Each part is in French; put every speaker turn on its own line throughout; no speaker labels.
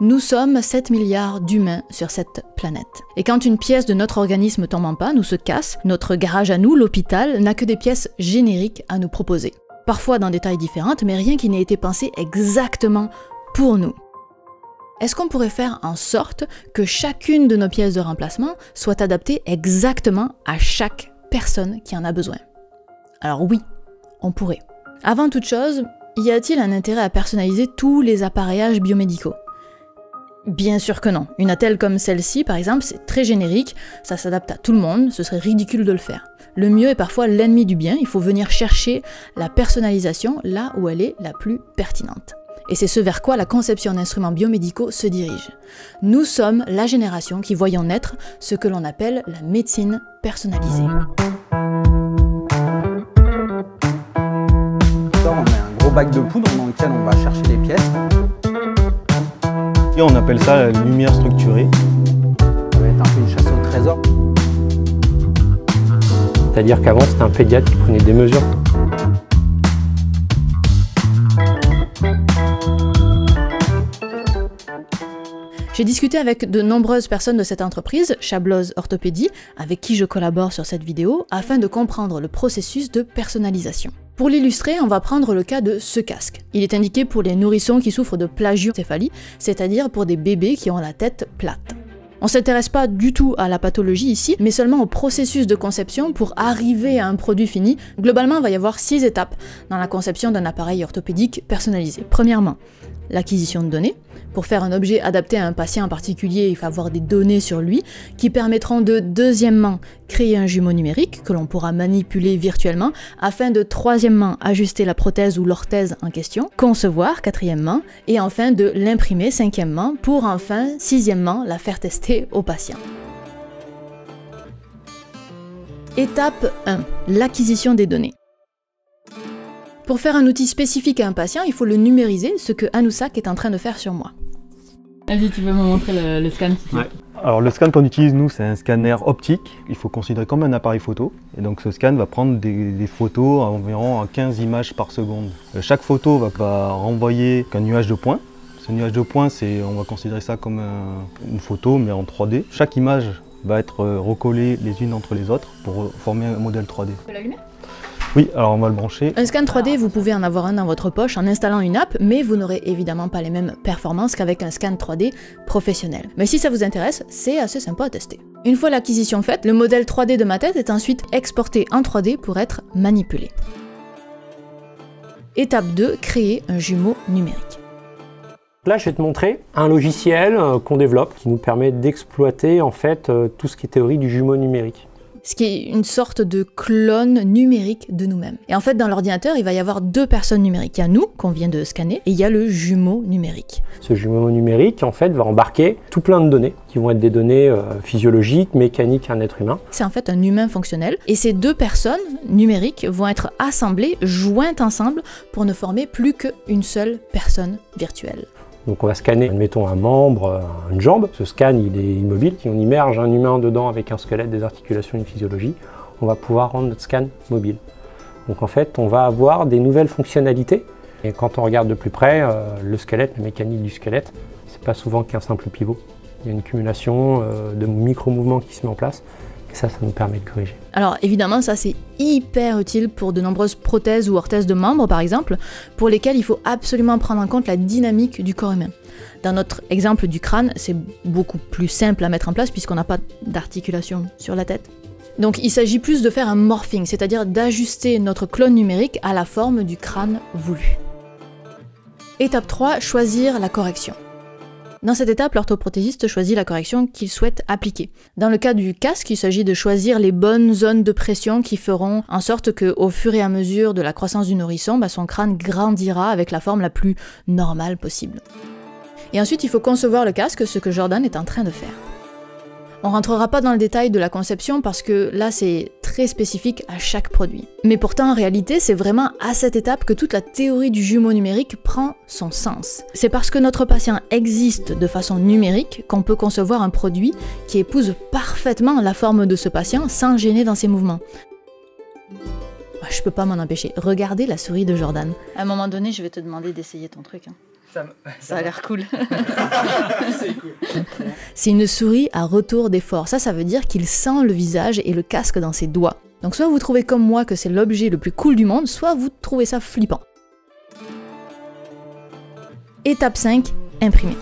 Nous sommes 7 milliards d'humains sur cette planète. Et quand une pièce de notre organisme tombe en panne ou se casse, notre garage à nous, l'hôpital, n'a que des pièces génériques à nous proposer. Parfois dans des tailles différentes, mais rien qui n'ait été pensé exactement pour nous. Est-ce qu'on pourrait faire en sorte que chacune de nos pièces de remplacement soit adaptée exactement à chaque personne qui en a besoin? Alors oui, on pourrait. Avant toute chose, y a-t-il un intérêt à personnaliser tous les appareillages biomédicaux? Bien sûr que non. Une attelle comme celle-ci, par exemple, c'est très générique, ça s'adapte à tout le monde, ce serait ridicule de le faire. Le mieux est parfois l'ennemi du bien, il faut venir chercher la personnalisation là où elle est la plus pertinente. Et c'est ce vers quoi la conception d'instruments biomédicaux se dirige. Nous sommes la génération qui voyons naître ce que l'on appelle la médecine personnalisée.
On met un gros bac de poudre dans lequel on va chercher les pièces.
Et on appelle ça la lumière structurée.
Ça va être un peu une chasse au trésor.
C'est-à-dire qu'avant, c'était un pédiatre qui prenait des mesures.
J'ai discuté avec de nombreuses personnes de cette entreprise, Chabloz Orthopédie, avec qui je collabore sur cette vidéo, afin de comprendre le processus de personnalisation. Pour l'illustrer, on va prendre le cas de ce casque. Il est indiqué pour les nourrissons qui souffrent de plagiocéphalie, c'est-à-dire pour des bébés qui ont la tête plate. On ne s'intéresse pas du tout à la pathologie ici, mais seulement au processus de conception pour arriver à un produit fini. Globalement, il va y avoir 6 étapes dans la conception d'un appareil orthopédique personnalisé. Premièrement, l'acquisition de données. Pour faire un objet adapté à un patient en particulier, il faut avoir des données sur lui qui permettront de, deuxièmement, créer un jumeau numérique que l'on pourra manipuler virtuellement afin de, troisièmement, ajuster la prothèse ou l'orthèse en question, concevoir, quatrièmement, et enfin de l'imprimer, cinquièmement, pour enfin, sixièmement, la faire tester au patient. Étape 1. L'acquisition des données. Pour faire un outil spécifique à un patient, il faut le numériser, ce que Anousak est en train de faire sur moi.
Vas-y, tu veux me montrer le scan?
Ouais. Alors le scan qu'on utilise nous, c'est un scanner optique. Il faut considérer comme un appareil photo. Et donc ce scan va prendre des photos à environ 15 images par seconde. Chaque photo va renvoyer un nuage de points. Ce nuage de points, on va considérer ça comme une photo, mais en 3D. Chaque image va être recollée les unes entre les autres pour former un modèle 3D.
Tu peux l'allumer ?
Oui, alors on va le brancher.
Un scan 3D, vous pouvez en avoir un dans votre poche en installant une app, mais vous n'aurez évidemment pas les mêmes performances qu'avec un scan 3D professionnel. Mais si ça vous intéresse, c'est assez sympa à tester. Une fois l'acquisition faite, le modèle 3D de ma tête est ensuite exporté en 3D pour être manipulé. Étape 2, créer un jumeau numérique.
Là, je vais te montrer un logiciel qu'on développe qui nous permet d'exploiter en fait tout ce qui est théorie du jumeau numérique.
Ce qui est une sorte de clone numérique de nous-mêmes. Et en fait, dans l'ordinateur, il va y avoir 2 personnes numériques. Il y a nous, qu'on vient de scanner, et il y a le jumeau numérique.
Ce jumeau numérique, en fait, va embarquer tout plein de données, qui vont être des données physiologiques, mécaniques, un être humain.
C'est en fait un humain fonctionnel, et ces 2 personnes numériques vont être assemblées, jointes ensemble, pour ne former plus qu'une seule personne virtuelle.
Donc on va scanner, admettons, un membre, une jambe. Ce scan, il est immobile. Si on immerge un humain dedans avec un squelette, des articulations et une physiologie, on va pouvoir rendre notre scan mobile. Donc en fait, on va avoir des nouvelles fonctionnalités. Et quand on regarde de plus près, le squelette, la mécanique du squelette, c'est pas souvent qu'un simple pivot. Il y a une cumulation de micro-mouvements qui se met en place. Et ça nous permet de corriger.
Alors évidemment, ça c'est hyper utile pour de nombreuses prothèses ou orthèses de membres par exemple, pour lesquelles il faut absolument prendre en compte la dynamique du corps humain. Dans notre exemple du crâne, c'est beaucoup plus simple à mettre en place puisqu'on n'a pas d'articulation sur la tête. Donc il s'agit plus de faire un morphing, c'est-à-dire d'ajuster notre clone numérique à la forme du crâne voulu. Étape 3, choisir la correction. Dans cette étape, l'orthoprothésiste choisit la correction qu'il souhaite appliquer. Dans le cas du casque, il s'agit de choisir les bonnes zones de pression qui feront en sorte qu'au fur et à mesure de la croissance du nourrisson, son crâne grandira avec la forme la plus normale possible. Et ensuite, il faut concevoir le casque, ce que Jordan est en train de faire. On rentrera pas dans le détail de la conception parce que là c'est très spécifique à chaque produit. Mais pourtant en réalité c'est vraiment à cette étape que toute la théorie du jumeau numérique prend son sens. C'est parce que notre patient existe de façon numérique qu'on peut concevoir un produit qui épouse parfaitement la forme de ce patient sans gêner dans ses mouvements. Je peux pas m'en empêcher, regardez la souris de Jordan. À un moment donné je vais te demander d'essayer ton truc. Ça a l'air cool.
C'est cool.
C'est une souris à retour d'effort. Ça veut dire qu'il sent le visage et le casque dans ses doigts. Donc soit vous trouvez comme moi que c'est l'objet le plus cool du monde, soit vous trouvez ça flippant. Étape 5, imprimer.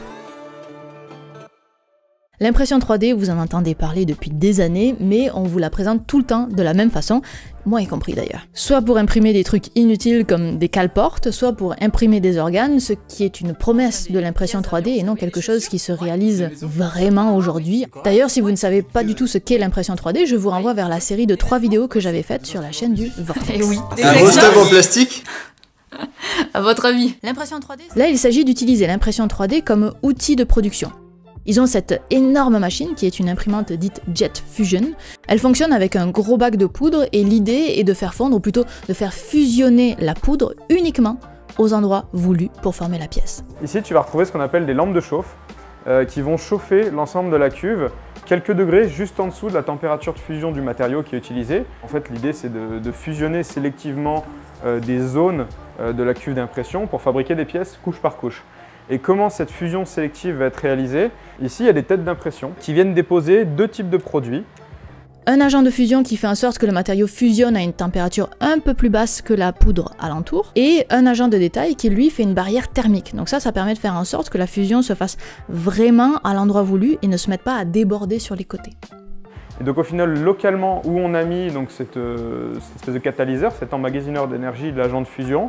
L'impression 3D, vous en entendez parler depuis des années, mais on vous la présente tout le temps de la même façon, moi y compris d'ailleurs. Soit pour imprimer des trucs inutiles comme des cale-portes, soit pour imprimer des organes, ce qui est une promesse de l'impression 3D et non quelque chose qui se réalise vraiment aujourd'hui. D'ailleurs, si vous ne savez pas du tout ce qu'est l'impression 3D, je vous renvoie vers la série de 3 vidéos que j'avais faites sur la chaîne du Vortex.
Et oui.
Un gros stuff en plastique.
À votre avis?
L'impression 3D, là il s'agit d'utiliser l'impression 3D comme outil de production. Ils ont cette énorme machine qui est une imprimante dite Jet Fusion. Elle fonctionne avec un gros bac de poudre et l'idée est de faire fondre, ou plutôt de faire fusionner la poudre uniquement aux endroits voulus pour former la pièce.
Ici, tu vas retrouver ce qu'on appelle des lampes de chauffe qui vont chauffer l'ensemble de la cuve quelques degrés juste en dessous de la température de fusion du matériau qui est utilisé. En fait, l'idée, c'est de fusionner sélectivement des zones de la cuve d'impression pour fabriquer des pièces couche par couche. Et comment cette fusion sélective va être réalisée? Ici, il y a des têtes d'impression qui viennent déposer 2 types de produits.
Un agent de fusion qui fait en sorte que le matériau fusionne à une température un peu plus basse que la poudre alentour, et un agent de détail qui lui fait une barrière thermique. Donc ça permet de faire en sorte que la fusion se fasse vraiment à l'endroit voulu et ne se mette pas à déborder sur les côtés.
Et donc au final, localement, où on a mis donc, cette espèce de catalyseur, cet emmagasineur d'énergie de l'agent de fusion,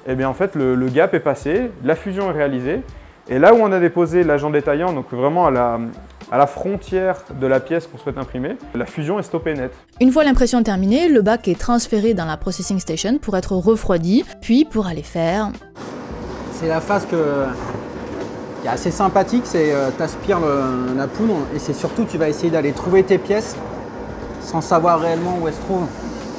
eh bien en fait le gap est passé, la fusion est réalisée, et là où on a déposé l'agent détaillant, donc vraiment à la frontière de la pièce qu'on souhaite imprimer, la fusion est stoppée net.
Une fois l'impression terminée, le bac est transféré dans la processing station pour être refroidi, puis pour aller faire...
C'est la phase qui est assez sympathique, c'est t'aspires la poudre et c'est surtout tu vas essayer d'aller trouver tes pièces sans savoir réellement où elles se trouvent.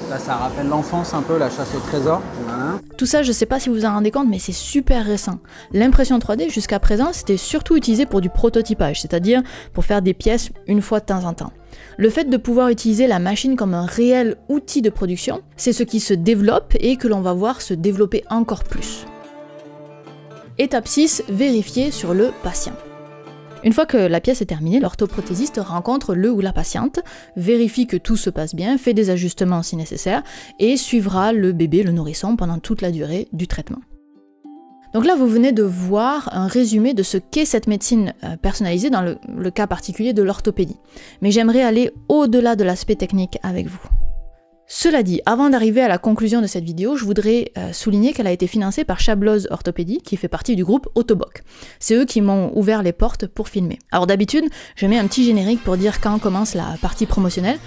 Là, ça rappelle l'enfance un peu, la chasse au trésor. Voilà.
Tout ça, je sais pas si vous en rendez compte, mais c'est super récent. L'impression 3D, jusqu'à présent, c'était surtout utilisé pour du prototypage, c'est-à-dire pour faire des pièces une fois de temps en temps. Le fait de pouvoir utiliser la machine comme un réel outil de production, c'est ce qui se développe et que l'on va voir se développer encore plus. Étape 6, vérifier sur le patient. Une fois que la pièce est terminée, l'orthoprothésiste rencontre le ou la patiente, vérifie que tout se passe bien, fait des ajustements si nécessaire, et suivra le bébé, le nourrisson, pendant toute la durée du traitement. Donc là, vous venez de voir un résumé de ce qu'est cette médecine personnalisée dans le cas particulier de l'orthopédie. Mais j'aimerais aller au-delà de l'aspect technique avec vous. Cela dit, avant d'arriver à la conclusion de cette vidéo, je voudrais souligner qu'elle a été financée par Chabloz Orthopédie, qui fait partie du groupe Autoboc. C'est eux qui m'ont ouvert les portes pour filmer. Alors d'habitude, je mets un petit générique pour dire quand commence la partie promotionnelle.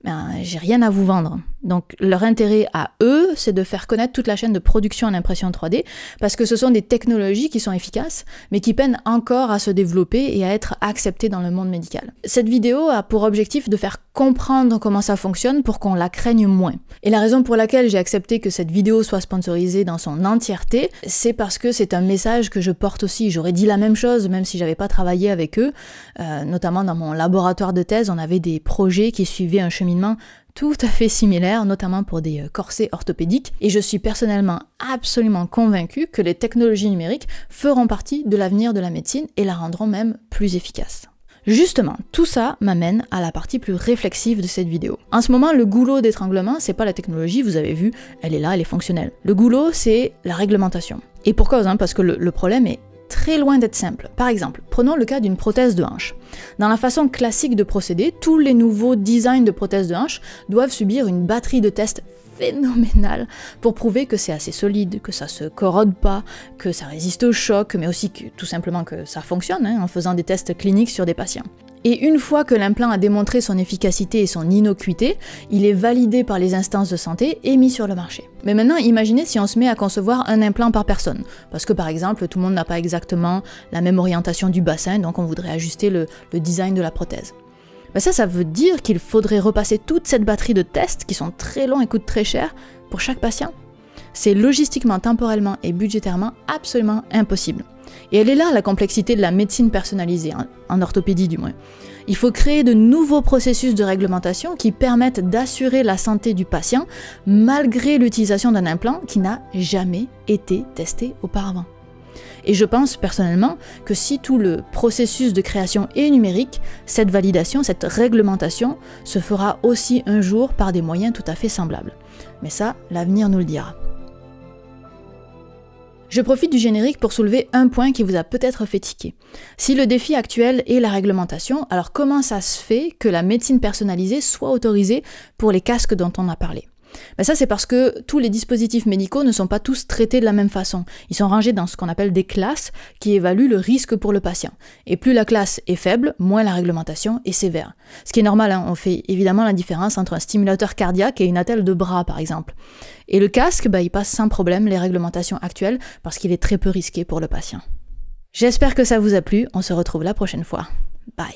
Ben, j'ai rien à vous vendre. Donc leur intérêt à eux, c'est de faire connaître toute la chaîne de production en impression 3D, parce que ce sont des technologies qui sont efficaces, mais qui peinent encore à se développer et à être acceptées dans le monde médical. Cette vidéo a pour objectif de faire comprendre comment ça fonctionne pour qu'on la craigne moins. Et la raison pour laquelle j'ai accepté que cette vidéo soit sponsorisée dans son entièreté, c'est parce que c'est un message que je porte aussi. J'aurais dit la même chose, même si j'avais pas travaillé avec eux. Notamment dans mon laboratoire de thèse, on avait des projets qui suivaient un cheminement tout à fait similaire, notamment pour des corsets orthopédiques, et je suis personnellement absolument convaincue que les technologies numériques feront partie de l'avenir de la médecine et la rendront même plus efficace. Justement, tout ça m'amène à la partie plus réflexive de cette vidéo. En ce moment, le goulot d'étranglement, c'est pas la technologie, vous avez vu, elle est là, elle est fonctionnelle. Le goulot, c'est la réglementation. Et pour cause, parce que le problème est très loin d'être simple. Par exemple, prenons le cas d'une prothèse de hanche. Dans la façon classique de procéder, tous les nouveaux designs de prothèses de hanche doivent subir une batterie de tests phénoménale pour prouver que c'est assez solide, que ça se corrode pas, que ça résiste au choc, mais aussi que, tout simplement que ça fonctionne, en faisant des tests cliniques sur des patients. Et une fois que l'implant a démontré son efficacité et son innocuité, il est validé par les instances de santé et mis sur le marché. Mais maintenant, imaginez si on se met à concevoir un implant par personne. Parce que par exemple, tout le monde n'a pas exactement la même orientation du bassin, donc on voudrait ajuster le design de la prothèse. Ben ça veut dire qu'il faudrait repasser toute cette batterie de tests qui sont très longs et coûtent très cher pour chaque patient. C'est logistiquement, temporellement et budgétairement absolument impossible. Et elle est là la complexité de la médecine personnalisée, en orthopédie du moins. Il faut créer de nouveaux processus de réglementation qui permettent d'assurer la santé du patient malgré l'utilisation d'un implant qui n'a jamais été testé auparavant. Et je pense personnellement que si tout le processus de création est numérique, cette validation, cette réglementation se fera aussi un jour par des moyens tout à fait semblables. Mais ça, l'avenir nous le dira. Je profite du générique pour soulever un point qui vous a peut-être fait tiquer. Si le défi actuel est la réglementation, alors comment ça se fait que la médecine personnalisée soit autorisée pour les casques dont on a parlé ? Ben ça, c'est parce que tous les dispositifs médicaux ne sont pas tous traités de la même façon. Ils sont rangés dans ce qu'on appelle des classes qui évaluent le risque pour le patient. Et plus la classe est faible, moins la réglementation est sévère. Ce qui est normal, hein, on fait évidemment la différence entre un stimulateur cardiaque et une attelle de bras, par exemple. Et le casque, il passe sans problème les réglementations actuelles parce qu'il est très peu risqué pour le patient. J'espère que ça vous a plu, on se retrouve la prochaine fois. Bye.